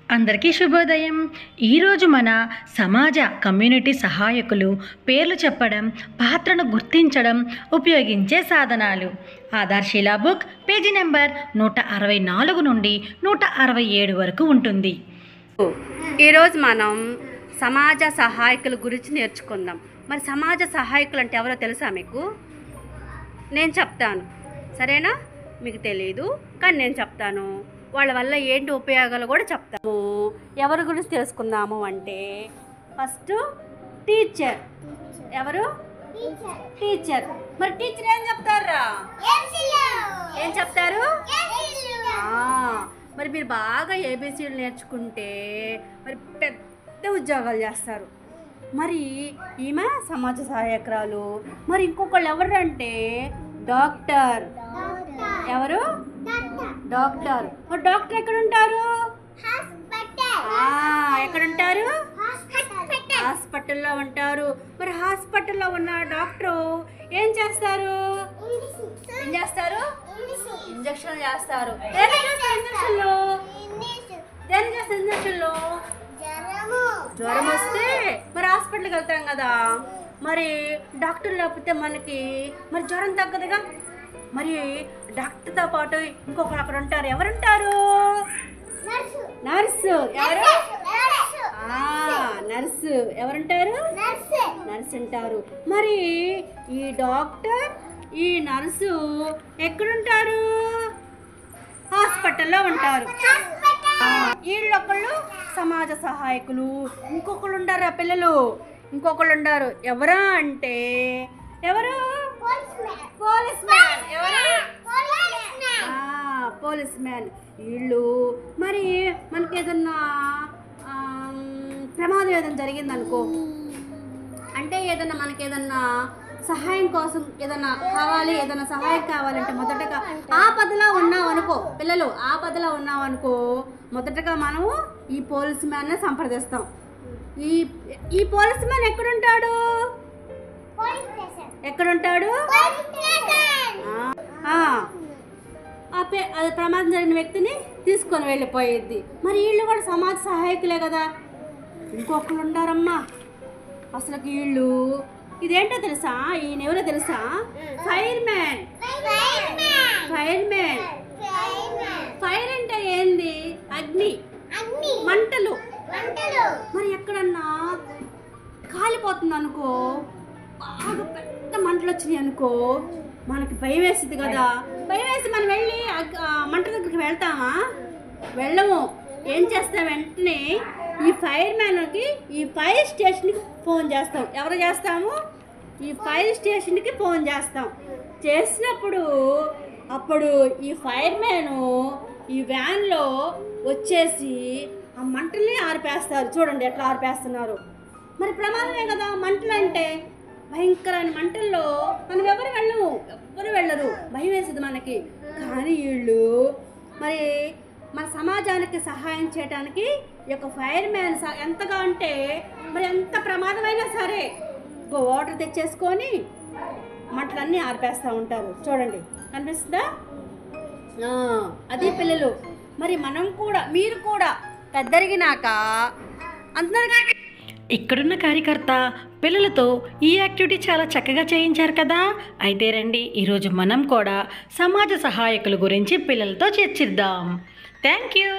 అందరికీ శుభోదయం. ఈరోజు మన సమాజ కమ్యూనిటీ సహాయకులు పేర్లు చెప్పడం, పాత్రను గుర్తించడం, ఉపయోగించే సాధనాలు. ఆధార్శిలా బుక్ పేజీ నెంబర్ 164 నుండి 167 వరకు ఉంటుంది. ఈరోజు మనం సమాజ సహాయకుల గురించి నేర్చుకుందాం. మరి సమాజ సహాయకులు అంటే ఎవరో తెలుసా మీకు? నేను చెప్తాను, సరేనా? మీకు తెలియదు కానీ నేను చెప్తాను. వాళ్ళ వల్ల ఏంటి ఉపయోగాలు కూడా చెప్తాము. ఎవరి గురించి తెలుసుకుందాము అంటే ఫస్ట్ టీచర్. ఎవరు? టీచర్. మరి టీచర్ ఏం చెప్తారా? ఏం చెప్తారు? మరి మీరు బాగా ఏబీసీలు నేర్చుకుంటే మరి పెద్ద ఉద్యోగాలు చేస్తారు. మరి ఈమె సమాజ సహాయకురాలు. మరి ఇంకొకళ్ళు ఎవరంటే డాక్టర్. ఎవరు? డాక్టర్. మరి డాక్టర్ ఎక్కడ ఉంటారు? ఎక్కడ ఉంటారు? హాస్పిటల్లో ఉంటారు. మరి హాస్పిటల్లో ఉన్న డాక్టరు ఏం చేస్తారు? ఏం చేస్తారు? ఇంజక్షన్ చేస్తారు. ఇంజక్షన్లో జ్వరం వస్తే మరి హాస్పిటల్కి వెళ్తాం కదా. మరి డాక్టర్ లేకపోతే మనకి మరి జ్వరం తగ్గదుగా. మరి డాక్టర్తో పాటు ఇంకొకరు అక్కడ ఉంటారు. ఎవరుంటారు? నర్సు. ఎవరు? నర్సు. ఎవరుంటారు? నర్సు ఉంటారు. మరి ఈ డాక్టర్, ఈ నర్సు ఎక్కడుంటారు? హాస్పిటల్లో ఉంటారు. వీళ్ళొకళ్ళు సమాజ సహాయకులు. ఇంకొకళ్ళు ఉండారు పిల్లలు. ఇంకొకళ్ళు ఉండారు. ఎవరా అంటే ఎవరు? Police man. ఎవరు? Police man. వీళ్ళు మరి మనకి ఏదన్నా ప్రమాదం ఏదైనా జరిగిందనుకో, అంటే ఏదన్నా మనకి ఏదన్నా సహాయం కోసం ఏదన్నా కావాలి, ఏదైనా సహాయం కావాలంటే మొదటగా ఆపదలో ఉన్నామనుకో, పిల్లలు ఆపదలో ఉన్నామనుకో, మొదటగా మనము ఈ పోలీస్ మ్యాన్నే సంప్రదిస్తాం. ఈ పోలీస్ మ్యాన్ ఎక్కడుంటాడు? ఎక్కడుంటాడు? అది ప్రమాదం జరిగిన వ్యక్తిని తీసుకొని వెళ్ళిపోయేది. మరి వీళ్ళు కూడా సమాజ సహాయకులే కదా. ఇంకొకరు ఉండారమ్మా. అసలు వీళ్ళు ఇదేంటో తెలుసా? ఈయన ఎవరో తెలుసా? Fire man. Fire man. Fire అంటే ఏంది? అగ్ని, మంటలు. మరి ఎక్కడన్నా కాలిపోతుంది అనుకో, బాగా పెద్ద మంటలు వచ్చినాయి అనుకో, మనకి భయం వేస్తుంది కదా. భయం వేసి మనం వెళ్ళి మంట దగ్గరికి వెళ్తామా? వెళ్ళము. ఏం చేస్తాం? వెంటనే ఈ ఫైర్ మ్యాన్కి, ఈ ఫైర్ స్టేషన్కి ఫోన్ చేస్తాం. ఎవరు చేస్తాము? ఈ ఫైర్ స్టేషన్కి ఫోన్ చేస్తాం. చేసినప్పుడు అప్పుడు ఈ ఫైర్ మ్యాను ఈ వ్యాన్లో వచ్చేసి ఆ మంటల్ని ఆర్పేస్తారు. చూడండి ఎట్లా ఆర్పేస్తున్నారు. మరి ప్రమాదమే కదా. మంటలు అంటే భయంకరమైన మంటల్లో మనం ఎవరు వెళ్ళరు. భయం వేసింది మనకి. కానీ వీళ్ళు మరి మన సమాజానికి సహాయం చేయడానికి ఈ యొక్క ఫైర్ మ్యాన్ ఎంతగా అంటే మరి ఎంత ప్రమాదమైనా సరే వాటర్ తెచ్చేసుకొని మంటలన్నీ ఆర్పేస్తూ ఉంటారు. చూడండి, కనిపిస్తుందా? అది పిల్లలు. మరి మనం కూడా, మీరు కూడా పెద్దరిగినాక అందరికీ ఇక్కడున్న కార్యకర్త పిల్లలతో ఈ యాక్టివిటీ చాలా చక్కగా చేయించారు కదా. అయితే రండి, ఈరోజు మనం కూడా సమాజ సహాయకుల గురించి పిల్లలతో చర్చిద్దాం. Thank you.